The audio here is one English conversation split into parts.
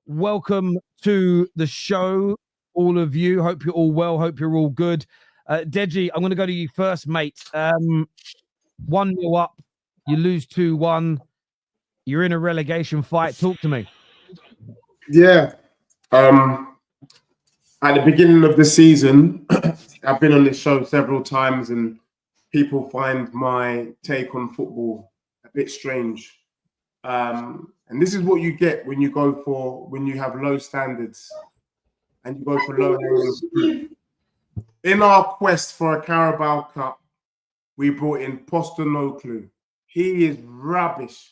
Welcome to the show, all of you. Hope you're all well. Hope you're all good. Deji, I'm going to go to you first, mate. 1-0 up. You lose 2-1. You're in a relegation fight. Talk to me. Yeah. At the beginning of the season, I've been on this show several times and people find my take on football a bit strange. And this is what you get when you have low standards and you go for low hanging. In our quest for a Carabao Cup, we brought in Postecoglou. He is rubbish.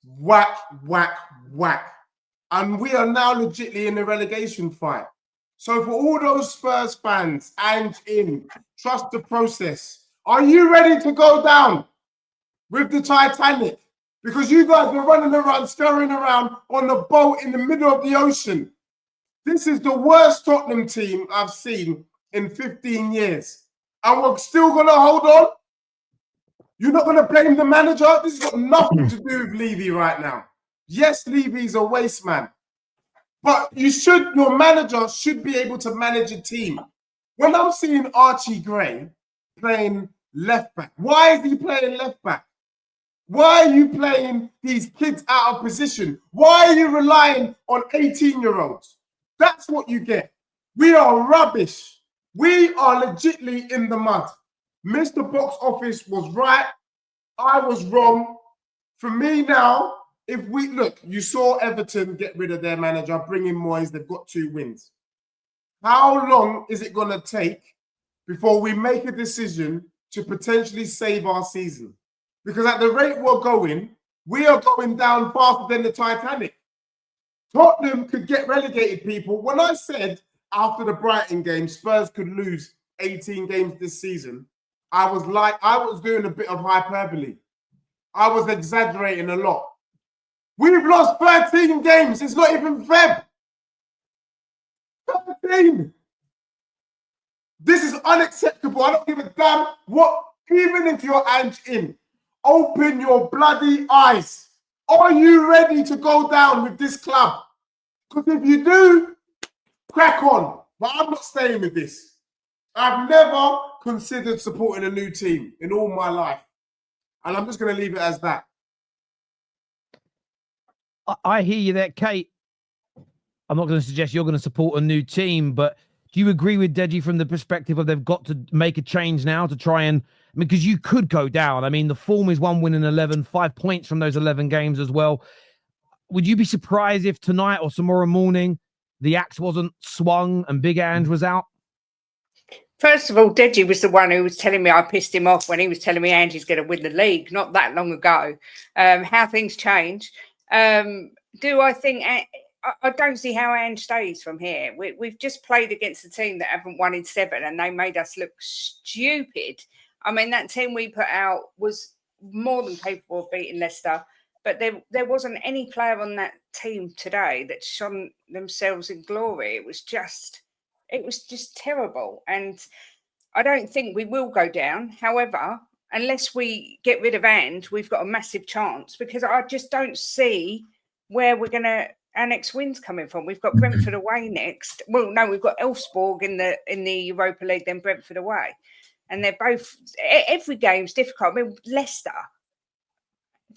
Whack, whack, whack. And we are now legitimately in the relegation fight. So for all those Spurs fans, Ange in, trust the process. Are you ready to go down with the Titanic? Because you guys are running around, scurrying around on the boat in the middle of the ocean. This is the worst Tottenham team I've seen in 15 years. And we're still going to hold on? You're not going to blame the manager? This has got nothing to do with Levy right now. Yes, Levy's a waste man. But your manager should be able to manage a team. When I'm seeing Archie Gray playing left back, why is he playing left back? Why are you playing these kids out of position? Why are you relying on 18-year-olds? That's what you get. We are rubbish. We are legitimately in the mud. Mr. Box Office was right. I was wrong. For me now, if we look, you saw Everton get rid of their manager, bring in Moyes, they've got 2 wins. How long is it going to take before we make a decision to potentially save our season? Because at the rate we're going, we are going down faster than the Titanic. Tottenham could get relegated, people. When I said after the Brighton game, Spurs could lose 18 games this season, I was doing a bit of hyperbole. I was exaggerating a lot. We've lost 13 games. It's not even Feb. 13. This is unacceptable. I don't give a damn what, even if you're Ange in. Open your bloody eyes. Are you ready to go down with this club? Because if you do, crack on. But I'm not staying with this. I've never considered supporting a new team in all my life. And I'm just going to leave it as that. I hear you there, Kate. I'm not going to suggest you're going to support a new team, but do you agree with Deji from the perspective of they've got to make a change now to try and, because you could go down. I mean, the form is 1 win in 11, 5 points from those 11 games as well. Would you be surprised if tonight or tomorrow morning the axe wasn't swung and Big Ange was out? First of all, Deji was the one who was telling me I pissed him off when he was telling me Ange's going to win the league not that long ago. How things change. Do I think... I don't see how Ange stays from here. We've just played against a team that haven't won in 7 and they made us look stupid. I mean, that team we put out was more than capable of beating Leicester, but there wasn't any player on that team today that shone themselves in glory. It was just terrible. And I don't think we will go down. However, unless we get rid of Ange, we've got a massive chance because I just don't see where we're going to... our next win's coming from. We've got Brentford away next. Well, no, we've got Elfsborg in the Europa League, then Brentford away. And they're both, every game's difficult. I mean, Leicester,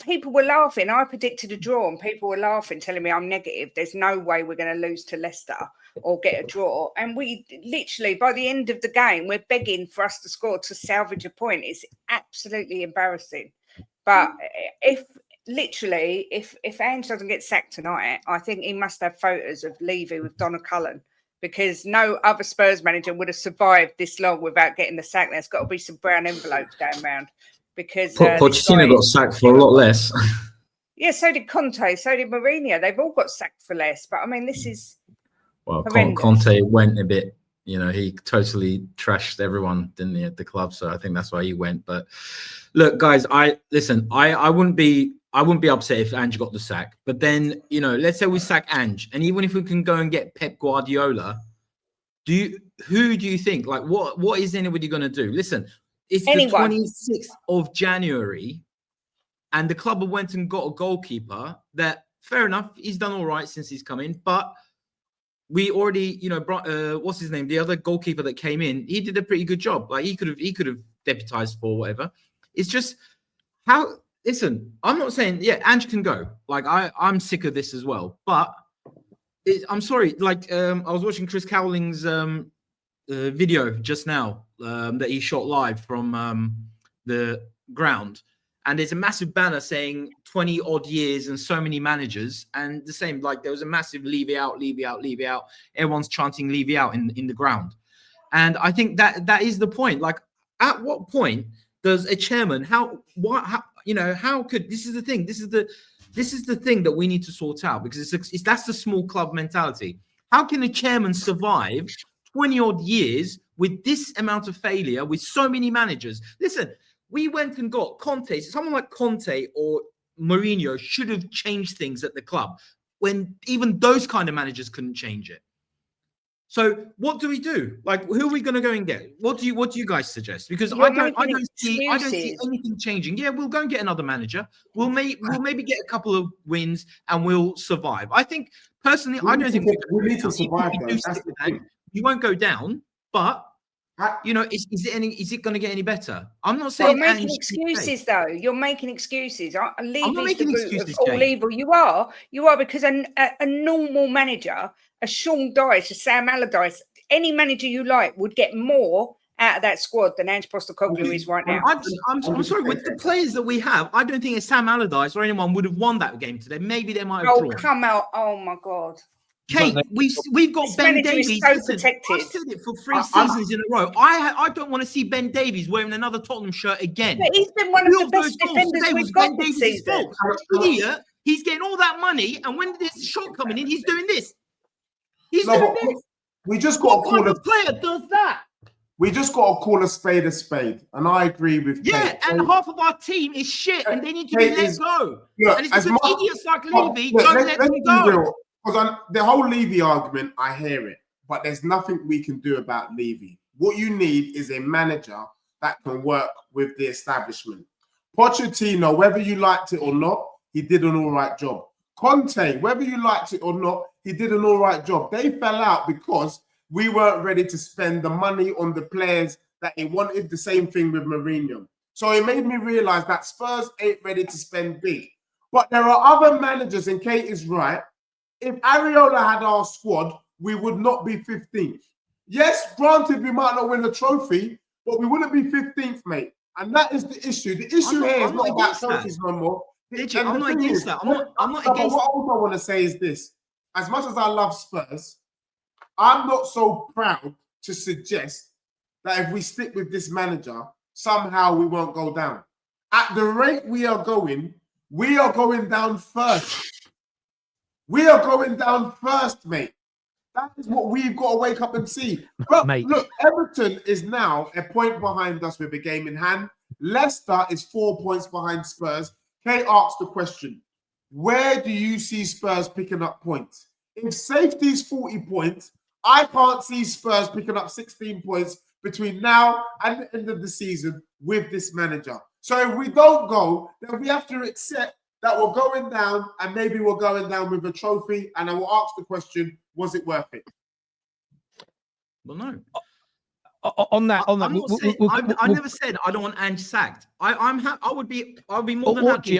people were laughing. I predicted a draw and people were laughing, telling me I'm negative. There's no way we're going to lose to Leicester or get a draw. And we literally, by the end of the game, we're begging for us to score to salvage a point. It's absolutely embarrassing. But if Ange doesn't get sacked tonight, I think he must have photos of Levy with Donna Cullen because no other Spurs manager would have survived this long without getting the sack. There's got to be some brown envelopes going around because Pochettino got sacked for a lot less. Yeah, so did Conte, so did Mourinho. They've all got sacked for less. But I mean, this is horrendous. Conte went a bit. You know, he totally trashed everyone, didn't he, at the club? So I think that's why he went. But look, guys, I wouldn't be upset if Ange got the sack. But then, you know, let's say we sack Ange, and even if we can go and get Pep Guardiola, who do you think? Like, what is anybody going to do? Listen, it's the 26th of January, and the club went and got a goalkeeper that fair enough. He's done all right since he's come in, but we already, what's his name? The other goalkeeper that came in, he did a pretty good job. Like he could have deputized for whatever. It's just how. Listen, I'm not saying Ange can go. Like I'm sick of this as well. But I'm sorry. Like I was watching Chris Cowling's video just now that he shot live from the ground. And there's a massive banner saying 20 odd years and so many managers. And the same, like there was a massive leave it out, leave it out, leave it out. Everyone's chanting leave it out in the ground. And I think that is the point. Like at what point does a chairman, how could, this is the thing. This is the thing that we need to sort out, because that's the small club mentality. How can a chairman survive 20 odd years with this amount of failure, with so many managers? Listen, we went and got Conte. Someone like Conte or Mourinho should have changed things at the club when even those kind of managers couldn't change it. So what do we do? Like, who are we going to go and get? What do you guys suggest? Because I don't see anything changing. Yeah, we'll go and get another manager. We'll maybe get a couple of wins and we'll survive. I think personally, I don't think we need to survive. You won't go down, but is it going to get any better? I'm not saying you're making excuses, though. You're making excuses. I'm not making excuses, all evil. You are because a normal manager, a Sean Dyche, a Sam Allardyce, any manager you like would get more out of that squad than Ange Postecoglou is right now. I'm sorry, with the players that we have, I don't think Sam Allardyce or anyone would have won that game today. Maybe they might have drawn. Come out! Oh my God. Kate, we've got Ben Davies. So protected. I've said it for 3 seasons in a row. I don't want to see Ben Davies wearing another Tottenham shirt again. But he's been one of the best defenders we've got this season. Idiot. He's getting all that money, and when there's a shot coming in, he's doing this. We just got to call a player does that. We just got to call a spade, and I agree with Kate. And half of our team is shit, and they need to be let go. And it's because idiots like Levy don't let them go. Because the whole Levy argument, I hear it, but there's nothing we can do about Levy. What you need is a manager that can work with the establishment. Pochettino, whether you liked it or not, he did an all right job. Conte, whether you liked it or not, he did an all right job. They fell out because we weren't ready to spend the money on the players that he wanted. The same thing with Mourinho. So it made me realize that Spurs ain't ready to spend big. But there are other managers, and Kate is right. If Areola had our squad, we would not be 15th. Yes, granted, we might not win the trophy, but we wouldn't be 15th, mate. And that is the issue. The issue here is not about trophies no more. I'm not against that. I'm not against what I also want to say is this. As much as I love Spurs, I'm not so proud to suggest that if we stick with this manager, somehow we won't go down. At the rate we are going down first. We are going down first, mate. That is what we've got to wake up and see. But look, Everton is now a point behind us with a game in hand. Leicester is 4 points behind Spurs. Kate asked the question, where do you see Spurs picking up points? If safety is 40 points, I can't see Spurs picking up 16 points between now and the end of the season with this manager. So if we don't go, then we have to accept that we're going down, and maybe we're going down with a trophy. And I will ask the question, was it worth it? Well, no. I never said I don't want Ange sacked. I'll be more than happy.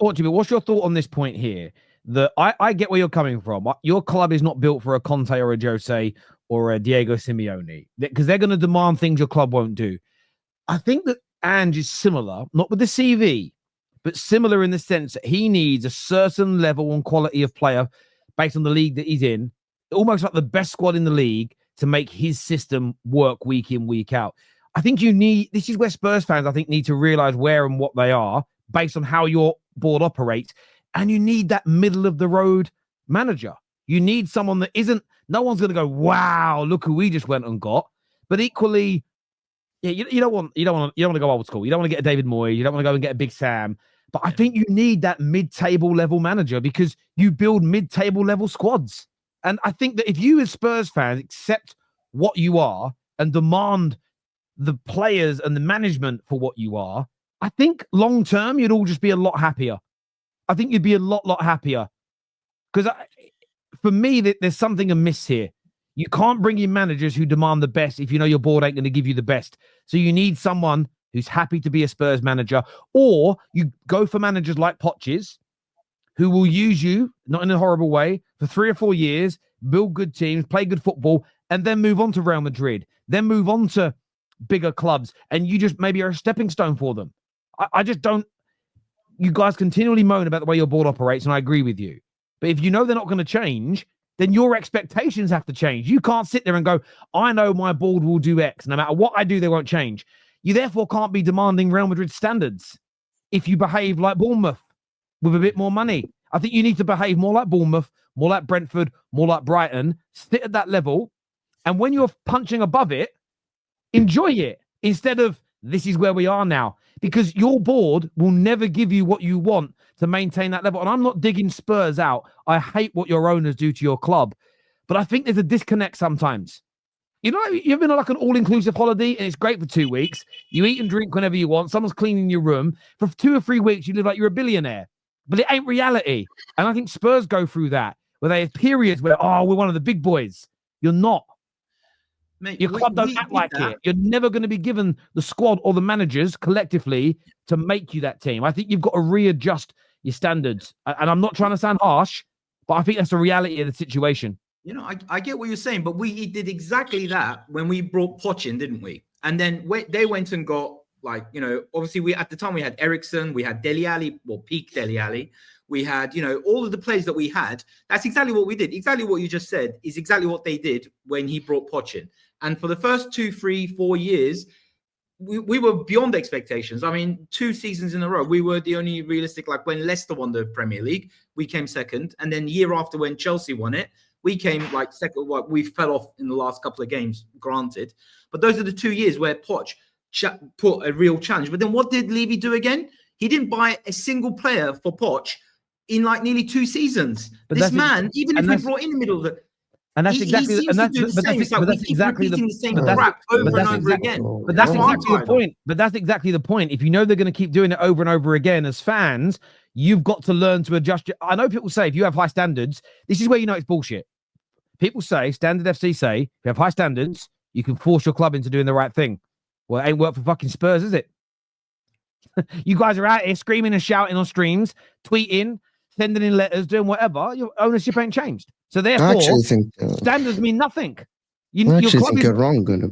What's your thought on this point here? That I get where you're coming from. Your club is not built for a Conte or a Jose or a Diego Simeone, because they're going to demand things your club won't do. I think that Ange is similar, not with the CV, but similar in the sense that he needs a certain level and quality of player based on the league that he's in, almost like the best squad in the league, to make his system work week in, week out. I think this is where Spurs fans, I think, need to realize where and what they are based on how your board operates. And you need that middle of the road manager. You need someone that no one's going to go, wow, look who we just went and got. But equally, yeah, you don't want to go old school. You don't want to get a David Moyes. You don't want to go and get a Big Sam. But I think you need that mid-table level manager, because you build mid-table level squads. And I think that if you as Spurs fans accept what you are and demand the players and the management for what you are, I think long-term you'd all just be a lot happier. I think you'd be a lot happier. Because for me, there's something amiss here. You can't bring in managers who demand the best if you know your board ain't going to give you the best. So you need someone who's happy to be a Spurs manager, or you go for managers like Poch's, who will use you, not in a horrible way, for 3 or 4 years, build good teams, play good football, and then move on to Real Madrid, then move on to bigger clubs, and you just maybe are a stepping stone for them. I just don't. You guys continually moan about the way your board operates, and I agree with you. But if you know they're not going to change, then your expectations have to change. You can't sit there and go, I know my board will do X. No matter what I do, they won't change. You therefore can't be demanding Real Madrid standards if you behave like Bournemouth with a bit more money. I think you need to behave more like Bournemouth, more like Brentford, more like Brighton, sit at that level. And when you're punching above it, enjoy it instead of this is where we are now. Because your board will never give you what you want to maintain that level. And I'm not digging Spurs out. I hate what your owners do to your club. But I think there's a disconnect sometimes. You know, you've been on like an all-inclusive holiday and it's great for 2 weeks. You eat and drink whenever you want. Someone's cleaning your room. For 2 or 3 weeks, you live like you're a billionaire. But it ain't reality. And I think Spurs go through that, where they have periods where, we're one of the big boys. You're not. Mate, Your club don't act like it. You're never going to be given the squad or the managers collectively to make you that team. I think you've got to readjust your standards. And I'm not trying to sound harsh, but I think that's the reality of the situation. You know, I get what you're saying, but we did exactly that when we brought Poch in, didn't we? And then they went and got, like, you know, obviously at the time we had Ericsson, we had Dele Alli, well, peak Dele Alli. We had, you know, all of the players that we had. That's exactly what we did. Exactly what you just said is exactly what they did when he brought Poch in. And for the first 2, 3, 4 years, we were beyond expectations. I mean, 2 seasons in a row, we were the only realistic, like when Leicester won the Premier League, we came second. And then the year after when Chelsea won it, we came like second. Well, we fell off in the last couple of games, granted. But those are the 2 years where Poch put a real challenge. But then what did Levy do again? He didn't buy a single player for Poch in like nearly 2 seasons. But this man, even if we brought in the middle of the... And that's exactly the same crap over and over again. But that's exactly the point. But that's exactly the point. If you know they're going to keep doing it over and over again as fans, you've got to learn to adjust. I know people say if you have high standards, this is where you know it's bullshit. People say, Standard FC say, if you have high standards, you can force your club into doing the right thing. Well, it ain't worked for fucking Spurs, is it? You guys are out here screaming and shouting on streams, tweeting, sending in letters, doing whatever. Your ownership ain't changed. So therefore, I actually think standards mean nothing. I actually think you're wrong, Gunnar.